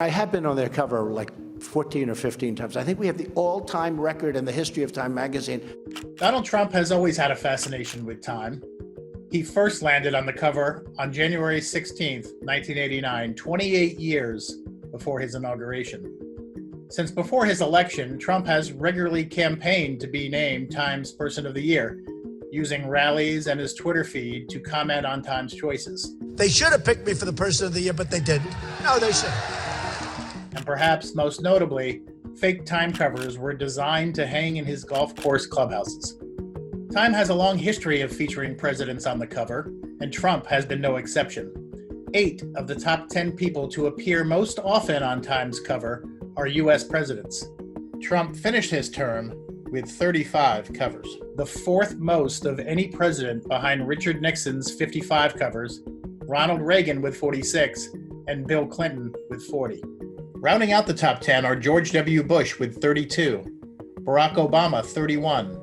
I have been on their cover like 14 or 15 times. I think we have the all-time record in the history of Time magazine. Donald Trump has always had a fascination with Time. He first landed on the cover on January 16th, 1989, 28 years before his inauguration. Since before his election, Trump has regularly campaigned to be named Time's Person of the Year, using rallies and his Twitter feed to comment on Time's choices. They should have picked me for the Person of the Year, but they didn't. No, they should. And perhaps most notably, fake Time covers were designed to hang in his golf course clubhouses. Time has a long history of featuring presidents on the cover, and Trump has been no exception. 8 of the top 10 people to appear most often on Time's cover are U.S. presidents. Trump finished his term with 35 covers, the 4th most of any president behind Richard Nixon's 55 covers, Ronald Reagan with 46, and Bill Clinton with 40. Rounding out the top 10 are George W. Bush with 32, Barack Obama 31,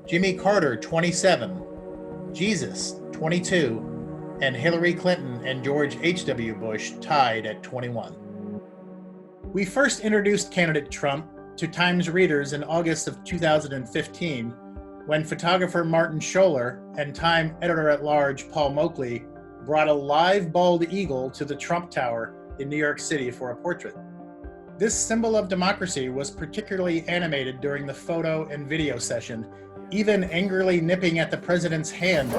Jimmy Carter 27, Jesus 22, and Hillary Clinton and George H.W. Bush tied at 21. We first introduced candidate Trump to Time's readers in August of 2015 when photographer Martin Scholler and Time editor-at-large Paul Moakley brought a live bald eagle to the Trump Tower in New York City for a portrait. This symbol of democracy was particularly animated during the photo and video session, even angrily nipping at the president's hand.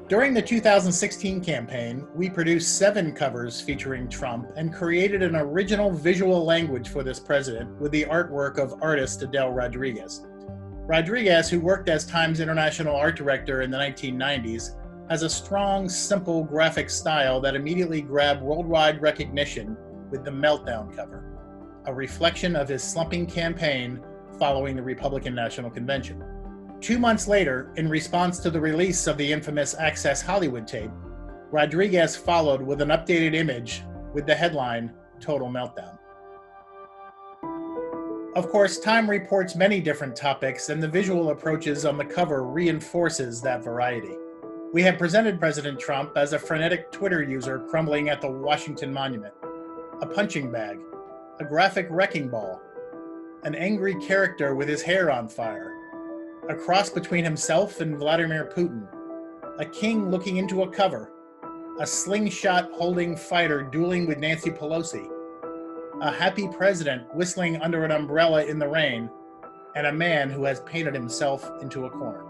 During the 2016 campaign, we produced 7 covers featuring Trump and created an original visual language for this president with the artwork of artist Adele Rodriguez. Rodriguez, who worked as Time's international art director in the 1990s, has a strong, simple graphic style that immediately grabbed worldwide recognition with the Meltdown cover, a reflection of his slumping campaign following the Republican National Convention. 2 months later, in response to the release of the infamous Access Hollywood tape, Rodriguez followed with an updated image with the headline, Total Meltdown. Of course, Time reports many different topics, and the visual approaches on the cover reinforces that variety. We have presented President Trump as a frenetic Twitter user crumbling at the Washington Monument, a punching bag, a graphic wrecking ball, an angry character with his hair on fire, a cross between himself and Vladimir Putin, a king looking into a cover, a slingshot-holding fighter dueling with Nancy Pelosi, a happy president whistling under an umbrella in the rain, and a man who has painted himself into a corner.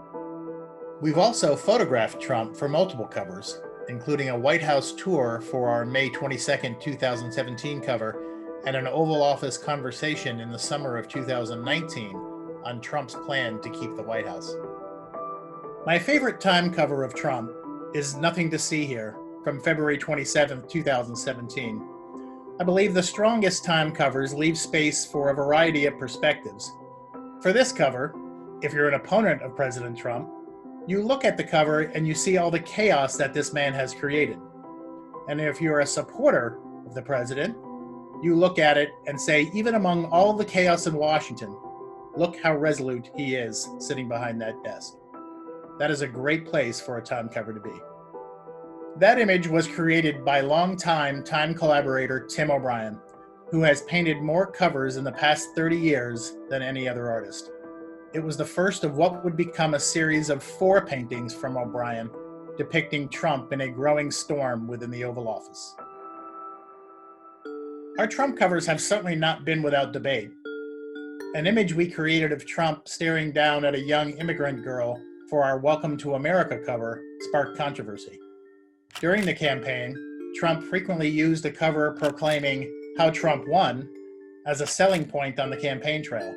We've also photographed Trump for multiple covers, including a White House tour for our May 22, 2017 cover, and an Oval Office conversation in the summer of 2019 on Trump's plan to keep the White House. My favorite Time cover of Trump is Nothing to See Here from February 27, 2017. I believe the strongest Time covers leave space for a variety of perspectives. For this cover, if you're an opponent of President Trump, you look at the cover and you see all the chaos that this man has created. And if you're a supporter of the president, you look at it and say, even among all the chaos in Washington, look how resolute he is sitting behind that desk. That is a great place for a Time cover to be. That image was created by longtime Time collaborator Tim O'Brien, who has painted more covers in the past 30 years than any other artist. It was the first of what would become a series of 4 paintings from O'Brien depicting Trump in a growing storm within the Oval Office. Our Trump covers have certainly not been without debate. An image we created of Trump staring down at a young immigrant girl for our Welcome to America cover sparked controversy. During the campaign, Trump frequently used the cover proclaiming how Trump won as a selling point on the campaign trail.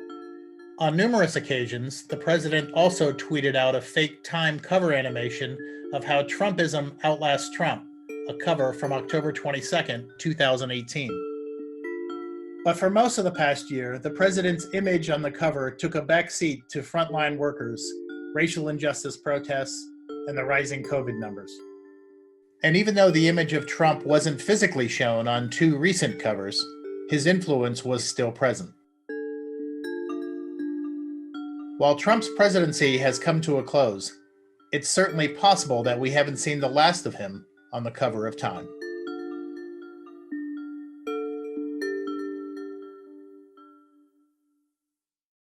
On numerous occasions, the president also tweeted out a fake Time cover animation of how Trumpism outlasts Trump, a cover from October 22, 2018. But for most of the past year, the president's image on the cover took a backseat to frontline workers, racial injustice protests, and the rising COVID numbers. And even though the image of Trump wasn't physically shown on 2 recent covers, his influence was still present. While Trump's presidency has come to a close, it's certainly possible that we haven't seen the last of him on the cover of Time.